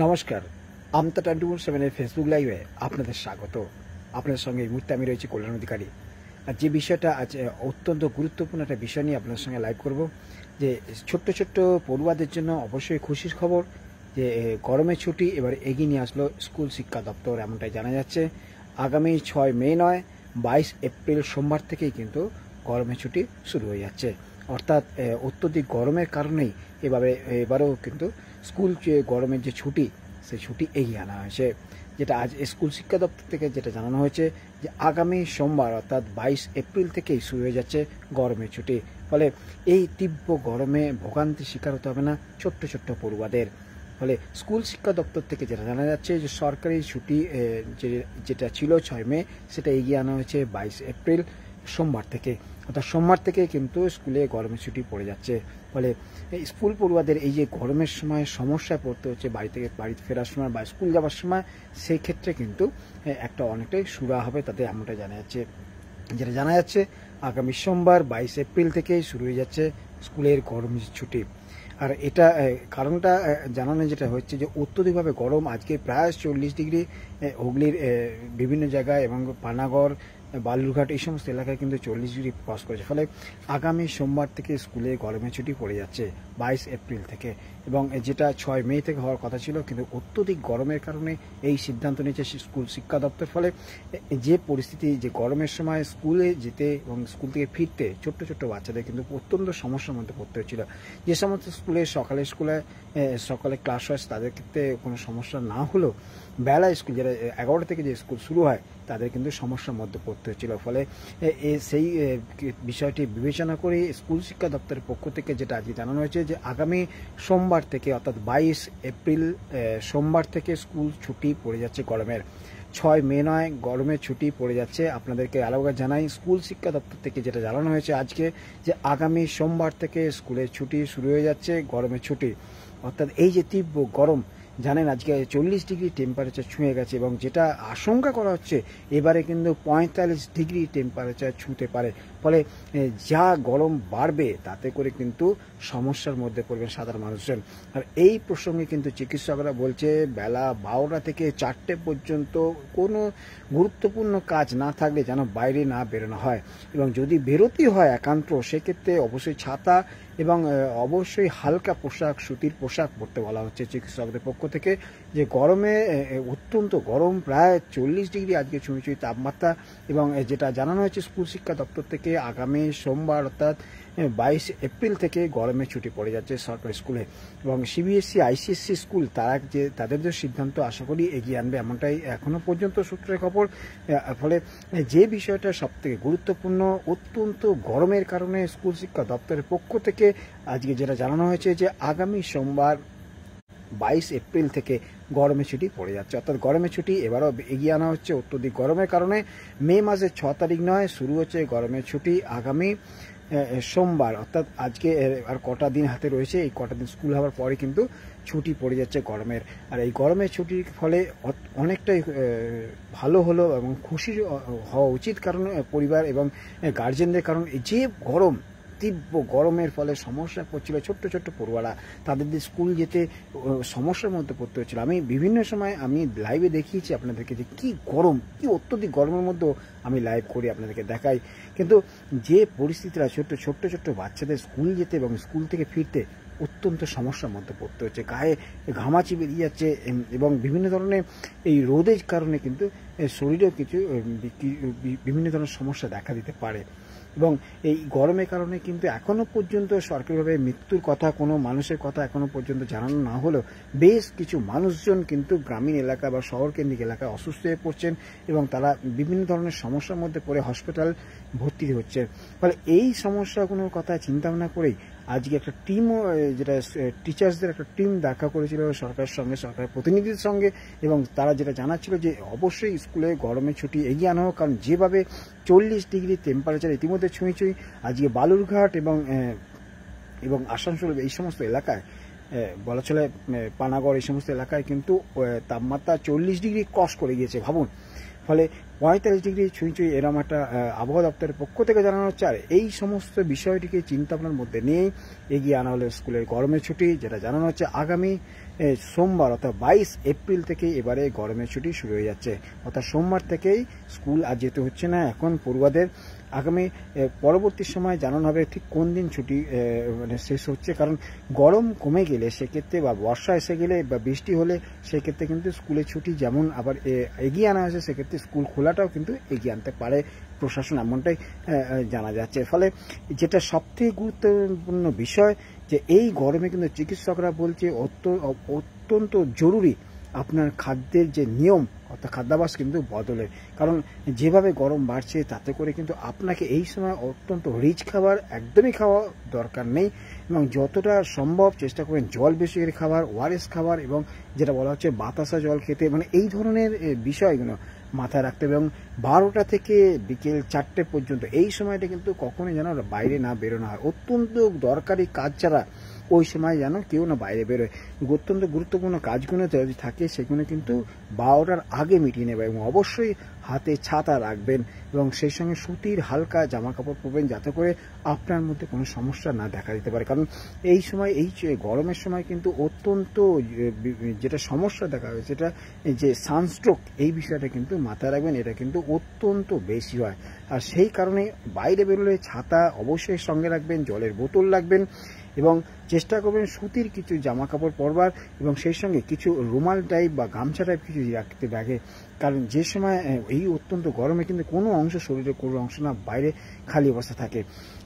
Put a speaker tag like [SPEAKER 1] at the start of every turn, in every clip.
[SPEAKER 1] নমস্কার, আমতা 24/7 ফেসবুক লাইভে আপনাদের স্বাগত। আপনাদের সঙ্গে এই মুহূর্তে আমি রয়েছি কল্যাণ অধিকারী। আর যে বিষয়টা আজ অত্যন্ত গুরুত্বপূর্ণ একটা বিষয় নিয়ে আপনাদের সঙ্গে লাইভ করব, যে ছোট্ট ছোট্ট পড়ুয়াদের জন্য অবশ্যই খুশির খবর যে গরমের ছুটি এবার এগিয়ে নিয়ে আসলো স্কুল শিক্ষা দপ্তর, এমনটাই জানা যাচ্ছে। আগামী 6 মে নয়, 22 এপ্রিল সোমবার থেকেই কিন্তু গরমের ছুটি শুরু হয়ে যাচ্ছে। অর্থাৎ অত্যধিক গরমের কারণেই এবারেও কিন্তু স্কুল যে গরমের যে ছুটি, সেই ছুটি এগিয়ে আনা হয়েছে। যেটা আজ স্কুল শিক্ষা দপ্তর থেকে যেটা জানানো হয়েছে যে আগামী সোমবার অর্থাৎ 22 এপ্রিল থেকেই শুরু হয়ে যাচ্ছে গরমের ছুটি। ফলে এই তীব্র গরমে ভোগান্তির শিকার হতে হবে না ছোট্ট ছোট্ট পড়ুয়াদের। ফলে স্কুল শিক্ষা দপ্তর থেকে যেটা জানা যাচ্ছে যে সরকারি ছুটি যেটা ছিল 6 মে, সেটা এগিয়ে আনা হয়েছে 22 এপ্রিল সোমবার থেকে। অর্থাৎ সোমবার থেকে কিন্তু স্কুলে গরমের ছুটি পড়ে যাচ্ছে। ফলে স্কুল পড়ুয়াদের এই যে গরমের সময় সমস্যায় পড়তে হচ্ছে বাড়িতে ফেরার সময় বা স্কুল যাওয়ার সময়, সেই ক্ষেত্রে কিন্তু একটা অনেকটাই সুরা হবে তাদের, এমনটা জানা যাচ্ছে। যেটা জানা যাচ্ছে আগামী সোমবার 22 এপ্রিল থেকেই শুরু হয়ে যাচ্ছে স্কুলের গরমের ছুটি। আর এটা কারণটা জানানো যেটা হচ্ছে যে অত্যধিকভাবে গরম, আজকে প্রায় 40 ডিগ্রি হুগলির বিভিন্ন জায়গায় এবং পানাগড়, বালুরঘাট এই সমস্ত এলাকায় কিন্তু 40 ডিগ্রি ক্রস করেছে। ফলে আগামী সোমবার থেকে স্কুলে গরমের ছুটি পড়ে যাচ্ছে 22 এপ্রিল থেকে, এবং যেটা 6 মে থেকে হওয়ার কথা ছিল, কিন্তু অত্যধিক গরমের কারণে এই সিদ্ধান্ত নিয়েছে স্কুল শিক্ষা দপ্তর। ফলে যে পরিস্থিতি, যে গরমের সময় স্কুলে যেতে এবং স্কুল থেকে ফিরতে ছোট্ট ছোট্ট বাচ্চাদের কিন্তু অত্যন্ত সমস্যার মধ্যে পড়তে হচ্ছিল। যে সমস্ত সকালে ক্লাস হয় তাদের ক্ষেত্রে কোনো সমস্যা না হলেও বেলা স্কুল, যারা 11টা থেকে যে স্কুল শুরু হয়, তাদের কিন্তু সমস্যার মধ্যে পড়তে হচ্ছিল। ফলে সেই বিষয়টি বিবেচনা করে স্কুল শিক্ষা দপ্তরের পক্ষ থেকে যেটা আজকে জানানো হয়েছে যে আগামী সোমবার থেকে অর্থাৎ 22 এপ্রিল সোমবার থেকে স্কুল ছুটি পড়ে যাচ্ছে গরমের। 6 মে নয়, গরমের ছুটি পড়ে যাচ্ছে। আপনাদেরকে আলাদা জানাই, স্কুল শিক্ষা দপ্তর থেকে যেটা জানানো হয়েছে আজকে যে আগামী সোমবার থেকে স্কুলের ছুটি শুরু হয়ে যাচ্ছে, গরমের ছুটি। অর্থাৎ এই যে তীব্র গরম, জানেন আজকে 40 ডিগ্রি টেম্পারেচার ছুঁয়ে গেছে, এবং যেটা আশঙ্কা করা হচ্ছে এবারে কিন্তু 45 ডিগ্রি টেম্পারেচার ছুঁতে পারে। ফলে যা গরম বাড়বে তাতে করে কিন্তু সমস্যার মধ্যে পড়বেন সাধারণ মানুষজন। আর এই প্রসঙ্গে কিন্তু চিকিৎসকরা বলছে বেলা 12টা থেকে 4টে পর্যন্ত কোনো গুরুত্বপূর্ণ কাজ না থাকলে যেন বাইরে না বেরোনো হয়, এবং যদি বেরোতেই হয় একান্ত, সেক্ষেত্রে অবশ্যই ছাতা এবং অবশ্যই হালকা পোশাক, সুতির পোশাক পরতে বলা হচ্ছে চিকিৎসকদের পক্ষ থেকে। যে গরমে অত্যন্ত গরম, প্রায় 40 ডিগ্রি আজকে ছুঁই তাপমাত্রা, এবং যেটা জানানো হয়েছে স্কুল শিক্ষা দপ্তর থেকে আগামী সোমবার অর্থাৎ 22 এপ্রিল থেকে গরমের ছুটি পড়ে যাচ্ছে সরকারি স্কুলে। এবং সিবিএসসি, আইসিএসসি স্কুল তাদের যে সিদ্ধান্ত আশা করি এগিয়ে আনবে, এমনটাই এখনো পর্যন্ত সূত্রের খবর। ফলে যে বিষয়টা সব থেকে গুরুত্বপূর্ণ, অত্যন্ত গরমের কারণে স্কুল শিক্ষা দপ্তরের পক্ষ থেকে আজকে যেটা জানানো হয়েছে যে আগামী সোমবার 22 এপ্রিল থেকে গরমের ছুটি পড়ে যাচ্ছে। অর্থাৎ গরমের ছুটি এবারও এগিয়ে আনা হচ্ছে অত্যধিক গরমের কারণে। মে মাসের 6 তারিখ নয়, শুরু হচ্ছে গরমের ছুটি আগামী সোমবার। অর্থাৎ আজকে আর কটা দিন হাতে রয়েছে, এই কটা দিন স্কুল হওয়ার পরে কিন্তু ছুটি পড়ে যাচ্ছে গরমের। আর এই গরমের ছুটির ফলে অনেকটাই ভালো হলো এবং খুশি হওয়া উচিত, কারণ পরিবার এবং গার্জেনদের। কারণ এই যে গরম, তীব্র গরমের ফলে সমস্যা পড়ছিল ছোট্ট ছোট্ট পড়ুয়ারা, তাদের স্কুল যেতে সমস্যার মধ্যে পড়তে হচ্ছিল। আমি বিভিন্ন সময় আমি লাইভে দেখিয়েছি আপনাদেরকে যে কি গরম, কি অত্যধিক গরমের মধ্যেও আমি লাইভ করি, আপনাদেরকে দেখাই। কিন্তু যে পরিস্থিতিটা ছোট্ট ছোট্ট বাচ্চাদের স্কুল যেতে এবং স্কুল থেকে ফিরতে অত্যন্ত সমস্যার মধ্যে পড়তে হচ্ছে, গায়ে ঘামাচি বেরিয়ে যাচ্ছে, এবং বিভিন্ন ধরনের এই রোদের কারণে কিন্তু শরীরেও কিছু বিভিন্ন ধরনের সমস্যা দেখা দিতে পারে। এবং এই গরমের কারণে কিন্তু এখনো পর্যন্ত সরকারিভাবে মৃত্যুর কথা, কোনো মানুষের কথা এখনো পর্যন্ত জানানো না হলেও বেশ কিছু মানুষজন কিন্তু গ্রামীণ এলাকা বা শহর কেন্দ্রিক এলাকায় অসুস্থ হয়ে পড়ছেন, এবং তারা বিভিন্ন ধরনের সমস্যার মধ্যে পড়ে হসপিটাল ভর্তি হচ্ছে। ফলে এই সমস্যাগুলোর কথা চিন্তা ভাবনা করেই আজকে একটা টিমও, যেটা টিচার্সদের একটা টিম দেখা করেছিল সরকারের সঙ্গে, সরকারের প্রতিনিধিদের সঙ্গে, এবং তারা যেটা জানাচ্ছিল যে অবশ্যই স্কুলে গরমের ছুটি এগিয়ে আনা হোক। কারণ যেভাবে 40 ডিগ্রি টেম্পারেচার ইতিমধ্যে ছুঁই আজকে বালুরঘাট এবং আসানসোল এই সমস্ত এলাকায়, বলা চলে পানাগড় এই সমস্ত এলাকায় কিন্তু তাপমাত্রা 40 ডিগ্রি ক্রস করে গিয়েছে, ভাবুন। ফলে 45 ডিগ্রি ছুঁই এরম একটা আবহাওয়া দপ্তরের পক্ষ থেকে জানানো হচ্ছে। আর এই সমস্ত বিষয়টিকে চিন্তা ভাবনার মধ্যে নিয়েই এগিয়ে আনা হলো স্কুলের গরমের ছুটি, যেটা জানানো হচ্ছে আগামী সোমবার অর্থাৎ 22 এপ্রিল থেকে এবারে গরমের ছুটি শুরু হয়ে যাচ্ছে। অর্থাৎ সোমবার থেকেই স্কুল আর যেতে হচ্ছে না এখন পড়ুয়াদের। আগামী পরবর্তী সময় জানানো হবে ঠিক কোন দিন ছুটি মানে শেষ হচ্ছে, কারণ গরম কমে গেলে সেক্ষেত্রে বা বর্ষা এসে গেলে বা বৃষ্টি হলে সেক্ষেত্রে কিন্তু স্কুলের ছুটি যেমন আবার এগিয়ে আনা হয়েছে, সেক্ষেত্রে স্কুল খোলাটাও কিন্তু এগিয়ে আনতে পারে প্রশাসন, এমনটাই জানা যাচ্ছে। ফলে যেটা সবথেকে গুরুত্বপূর্ণ বিষয় যে এই গরমে কিন্তু চিকিৎসকরা বলছে অত্যন্ত জরুরি আপনার খাদ্যের যে নিয়ম অর্থাৎ খাদ্যাভ্যাস কিন্তু বদলের, কারণ যেভাবে গরম বাড়ছে তাতে করে কিন্তু আপনাকে এই সময় অত্যন্ত রিচ খাবার একদমই খাওয়া দরকার নেই, এবং যতটা সম্ভব চেষ্টা করবেন জল বেশি করে খাবার, ওআরএস খাবার, এবং যেটা বলা হচ্ছে বাতাসা জল খেতে, মানে এই ধরনের বিষয়গুলো মাথায় রাখতে হবে। এবং 12টা থেকে বিকেল 4টে পর্যন্ত এই সময়টা কিন্তু কখনোই যেন বাইরে না বেরোনো হয়, অত্যন্ত দরকারি কাজ ছাড়া ওই সময় যেন কেউ না বাইরে বেরোয়। অত্যন্ত গুরুত্বপূর্ণ কাজগুলো যদি থাকে সেগুলো কিন্তু 12টার আগে মিটিয়ে নেবে, এবং অবশ্যই হাতে ছাতা রাখবেন এবং সেই সঙ্গে সুতির হালকা জামা কাপড় পরবেন যাতে করে আপনার মধ্যে কোনো সমস্যা না দেখা দিতে পারে। কারণ এই সময় এই গরমের সময় কিন্তু অত্যন্ত যেটা সমস্যা দেখা হয়েছে সেটা যে সানস্ট্রোক, এই বিষয়টা কিন্তু মাথায় রাখবেন, এটা কিন্তু অত্যন্ত বেশি হয়। আর সেই কারণে বাইরে বেরোলে ছাতা অবশ্যই সঙ্গে রাখবেন, জলের বোতল রাখবেন, এবং চেষ্টা করবেন সুতির কিছু জামা কাপড় পরবার, এবং সেই সঙ্গে কিছু রুমাল টাইপ বা গামছা টাইপ কিছু রাখতে ব্যাগে, কারণ যে সময় এই অত্যন্ত গরমে কিন্তু কোনো অংশ শরীরের কোনো অংশ না বাইরে খালি অবস্থা থাকে।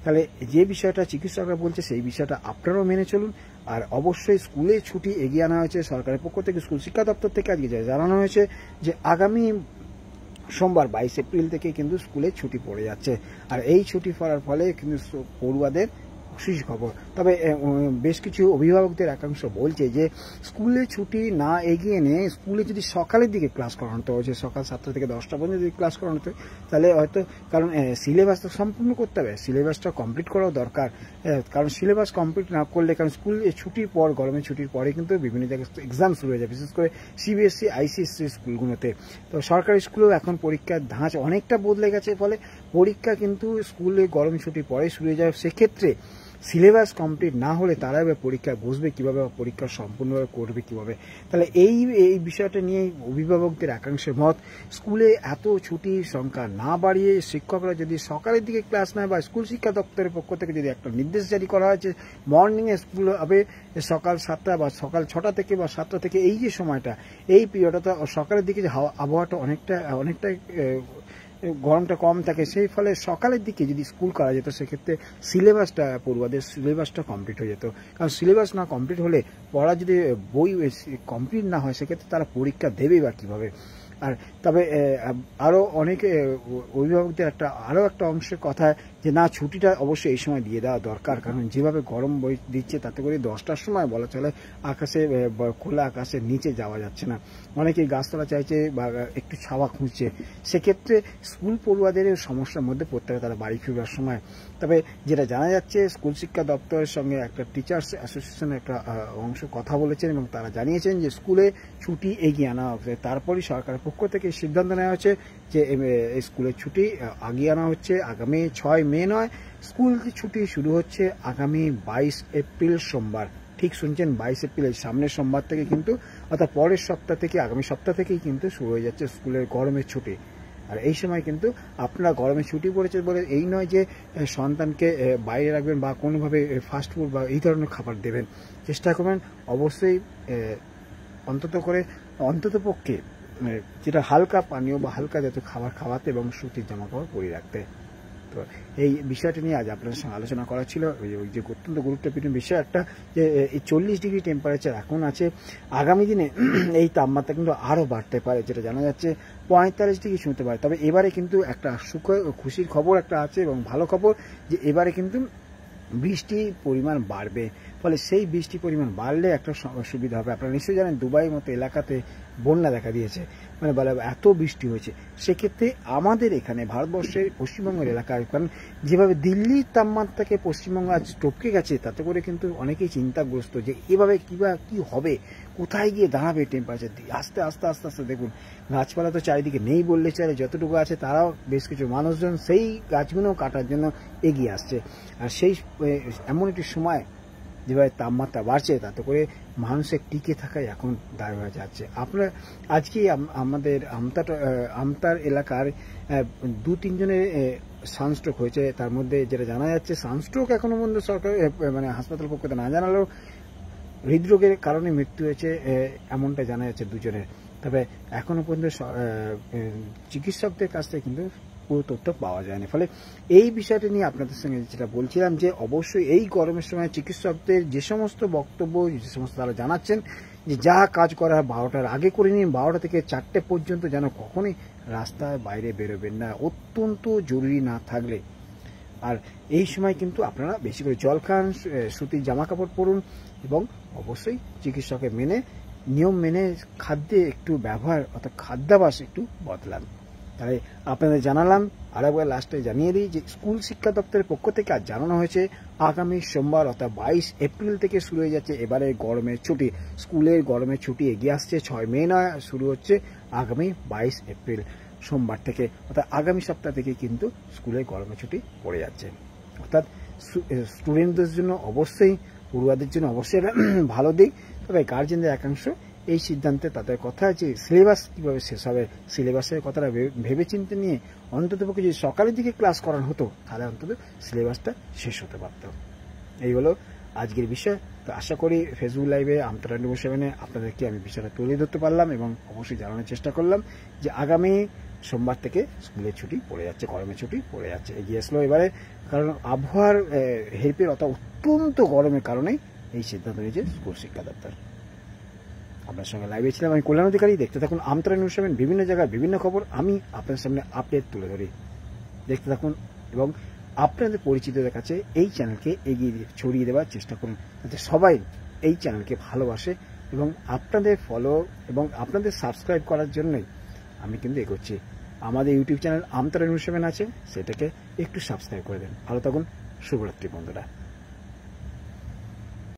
[SPEAKER 1] তাহলে যে বিষয়টা চিকিৎসকরা বলছে সেই বিষয়টা আপনারাও মেনে চলুন। আর অবশ্যই স্কুলে ছুটি এগিয়ে আনা হয়েছে সরকারের পক্ষ থেকে, স্কুল শিক্ষা দপ্তর থেকে আজকে জানানো হয়েছে যে আগামী সোমবার 22 এপ্রিল থেকে কিন্তু স্কুলে ছুটি পড়ে যাচ্ছে। আর এই ছুটি পড়ার ফলে কিন্তু পড়ুয়াদের খুশি খবর। তবে বেশ কিছু অভিভাবকদের একাংশ বলছে যে স্কুলে ছুটি না এগিয়ে নিয়ে স্কুলে যদি সকালের দিকে ক্লাস করানো হচ্ছে, সকাল 7টা থেকে 10টা পর্যন্ত যদি ক্লাস করানো হতো তাহলে হয়তো, কারণ সিলেবাসটা সম্পূর্ণ করতে হবে, সিলেবাসটা কমপ্লিট করাও দরকার। কারণ সিলেবাস কমপ্লিট না করলে, কারণ স্কুল ছুটির পর গরমের ছুটির পরে কিন্তু বিভিন্ন জায়গায় এক্সাম শুরু হয়ে যায়, বিশেষ করে সিবিএসসি আইসিএসসি স্কুলগুলোতে। তো সরকারি স্কুলেও এখন পরীক্ষার ধাঁচ অনেকটা বদলে গেছে, ফলে পরীক্ষা কিন্তু স্কুলে গরম ছুটির পরে শুরু হয়ে যায়। সেক্ষেত্রে সিলেবাস কমপ্লিট না হলে তারা এবার পরীক্ষায় বসবে কীভাবে, পরীক্ষা সম্পূর্ণভাবে করবে কীভাবে। তাহলে এই বিষয়টা নিয়ে অভিভাবকদের একাংশের মত, স্কুলে এত ছুটির সংখ্যা না বাড়িয়ে শিক্ষকরা যদি সকালের দিকে ক্লাস নেয়, বা স্কুল শিক্ষা দপ্তরের পক্ষ থেকে যদি একটা নির্দেশ জারি করা হয়েছে মর্নিংয়ে স্কুল হবে সকাল 7টা বা সকাল 6টা থেকে বা 7টা থেকে, এই যে সময়টা, এই পিরিয়ডটা সকালের দিকে যে আবহাওয়াটা অনেকটা গরমটা কম থাকে, সেই ফলে সকালের দিকে যদি স্কুল করা যেত সেক্ষেত্রে সিলেবাসটা পড়ুয়াদের সিলেবাসটা কমপ্লিট হয়ে যেত। কারণ সিলেবাস না কমপ্লিট হলে পড়া যদি বই কমপ্লিট না হয় সেক্ষেত্রে তারা পরীক্ষা দেবেই বা কীভাবে। আর তবে আরও অনেক অভিভাবকদের আরও একটা অংশের কথা যে না, ছুটিটা অবশ্যই এই সময় দিয়ে দেওয়া দরকার, কারণ যেভাবে গরম দিচ্ছে তাতে করে 10টার সময় বলা চলে আকাশে খোলা আকাশের নিচে যাওয়া যাচ্ছে না, অনেকেই গাছতলা চাইছে বা একটু ছাওয়া খুঁজছে, সেক্ষেত্রে স্কুল পড়ুয়াদের সমস্যার মধ্যে পড়তে হবে তারা বাড়ি ফিরবার সময়। তবে যেটা জানা যাচ্ছে স্কুল শিক্ষা দপ্তরের সঙ্গে একটা টিচার্স অ্যাসোসিয়েশনের একটা অংশ কথা বলেছেন এবং তারা জানিয়েছেন যে স্কুলে ছুটি এগিয়ে আনা হবে। তারপরই সরকারের পক্ষ থেকে সিদ্ধান্ত নেওয়া হয়েছে যে স্কুলের ছুটি আগিয়ে আনা হচ্ছে আগামী 6 মে নয়, স্কুল ছুটি শুরু হচ্ছে আগামী 22 এপ্রিল সোমবার। ঠিক শুনছেন, 22 এপ্রিল সামনের সোমবার থেকে কিন্তু, অর্থাৎ পরের সপ্তাহ থেকে, আগামী সপ্তাহ থেকেই কিন্তু শুরু হয়ে যাচ্ছে স্কুলের গরমের ছুটি। আর এই সময় কিন্তু আপনারা গরমে ছুটি পড়েছে বলে এই নয় যে সন্তানকে বাইরে রাখবেন বা কোনোভাবে ফাস্টফুড বা এই ধরনের খাবার দেবেন, চেষ্টা করবেন অবশ্যই অন্ততপক্ষে যেটা হালকা পানীয় বা হালকা জাতীয় খাবার খাওয়াতে এবং সুতির জামা কাপড় পরিয়ে রাখতে। তো এই বিষয়টি নিয়ে আজ আপনাদের সঙ্গে আলোচনা করা ছিল, ওই যে অত্যন্ত গুরুত্বপূর্ণ বিষয় একটা, যে এই 40 ডিগ্রি টেম্পারেচার এখন আছে, আগামী দিনে এই তাপমাত্রা কিন্তু আরও বাড়তে পারে, যেটা জানা যাচ্ছে 45 ডিগ্রি ছুঁতে পারে। তবে এবারে কিন্তু একটা খুশির খবর একটা আছে এবং ভালো খবর, যে এবারে কিন্তু বৃষ্টির পরিমাণ বাড়বে, ফলে সেই বৃষ্টির পরিমাণ বাড়লে একটা সুবিধা হবে। আপনারা নিশ্চয়ই জানেন দুবাইয়ের মতো এলাকাতে বন্যা দেখা দিয়েছে, মানে বলা এত বৃষ্টি হয়েছে, সেক্ষেত্রে আমাদের এখানে ভারতবর্ষের পশ্চিমবঙ্গের এলাকায়, কারণ যেভাবে দিল্লির তাপমাত্রাকে পশ্চিমবঙ্গ আজ টপকে গেছে, তাতে করে কিন্তু অনেকেই চিন্তাগ্রস্ত যে এভাবে কি হবে, কোথায় গিয়ে দাঁড়াবে টেম্পারেচার। আস্তে আস্তে আস্তে আস্তে দেখুন গাছপালা তো চারিদিকে নেই বললে চলে, যতটুকু আছে তারাও বেশ কিছু মানুষজন সেই গাছগুলো কাটার জন্য এগিয়ে আসছে। আর সেই এমন একটি সময় যেভাবে তাপমাত্রা বাড়ছে, তাতে করে মানুষের টিকে থাকাই এখন দায় হয়ে যাচ্ছে। আপনারা আজকে আমাদের আমতার এলাকার 2-3 জনের সানস্ট্রোক হয়েছে। তার মধ্যে যেটা জানা যাচ্ছে, সানস্ট্রোক এখনো পর্যন্ত সরকার মানে হাসপাতাল পক্ষ থেকে না জানালেও হৃদরোগের কারণে মৃত্যু হয়েছে এমনটা জানা যাচ্ছে 2 জনের। তবে এখনো পর্যন্ত চিকিৎসকদের কাছ থেকে কিন্তু পুরো তথ্য পাওয়া যায়নি। ফলে এই বিষয়টা নিয়ে আপনাদের সঙ্গে যেটা বলছিলাম, যে অবশ্যই এই গরমের সময় চিকিৎসকদের যে সমস্ত বক্তব্য, যে সমস্ত তারা জানাচ্ছেন যে যা কাজ করা 12টার আগে করে নিন, 12টা থেকে 4টে পর্যন্ত যেন কখনোই রাস্তায় বাইরে বেরোবেন না, অত্যন্ত জরুরি না থাকলে। আর এই সময় কিন্তু আপনারা বেশি করে জল খান, সুতির জামা কাপড় পরুন এবং অবশ্যই চিকিৎসকের নিয়ম মেনে খাদ্যে একটু ব্যবহার অর্থাৎ খাদ্যাভ্যাস একটু বদলান। তাই আপনাদের জানালাম। আরেকবার লাস্টে জানিয়ে দিই যে স্কুল শিক্ষা দপ্তরের পক্ষ থেকে আজ জানানো হয়েছে আগামী সোমবার অর্থাৎ 22 এপ্রিল থেকে শুরু হয়ে যাচ্ছে এবারে গরমের ছুটি। স্কুলের গরমের ছুটি এগিয়ে আসছে, 6 মে নয়, শুরু হচ্ছে আগামী 22 এপ্রিল সোমবার থেকে, অর্থাৎ আগামী সপ্তাহ থেকে কিন্তু স্কুলের গরমের ছুটি পড়ে যাচ্ছে। অর্থাৎ স্টুডেন্টদের জন্য অবশ্যই, পড়ুয়াদের জন্য অবশ্যই ভালো দিক। তবে গার্জেনদের একাংশ এই সিদ্ধান্তে তাদের কথা যে সিলেবাস কীভাবে শেষ হবে, সিলেবাসের কথাটা ভেবেচিন্তে নিয়ে অন্ততপক্ষে যদি সকালের দিকে ক্লাস করানো হতো, তাহলে অন্তত সিলেবাসটা শেষ হতে পারত। এই হলো আজকের বিষয়। তো আশা করি ফেসবুক লাইভে আমতারা 24/7 আপনাদেরকে আমি বিষয়টা তুলে ধরতে পারলাম এবং অবশ্যই জানানোর চেষ্টা করলাম যে আগামী সোমবার থেকে স্কুলের ছুটি পড়ে যাচ্ছে, গরমের ছুটি পড়ে যাচ্ছে, এগিয়ে আসলো এবারে। কারণ আবহাওয়ার হেরফের অর্থাৎ অত্যন্ত গরমের কারণেই এই সিদ্ধান্ত নিয়েছে স্কুল শিক্ষা দপ্তর। আপনার সঙ্গে লাইভে ছিলাম আমি কল্যাণ অধিকারী। দেখতে থাকুন আমতারা 24/7, বিভিন্ন জায়গায় বিভিন্ন খবর আমি আপনার সামনে আপডেট তুলে ধরি। দেখতে থাকুন এবং আপনাদের পরিচিতদের কাছে এই চ্যানেলকে ছড়িয়ে দেওয়ার চেষ্টা করুন, যাতে সবাই এই চ্যানেলকে ভালোবাসে এবং আপনাদের ফলো এবং আপনাদের সাবস্ক্রাইব করার জন্যই আমি কিন্তু এগোচ্ছি। আমাদের ইউটিউব চ্যানেল আমতারা 24/7 আছে, সেটাকে একটু সাবস্ক্রাইব করে দেন। ভালো থাকুন, শুভরাত্রি বন্ধুরা।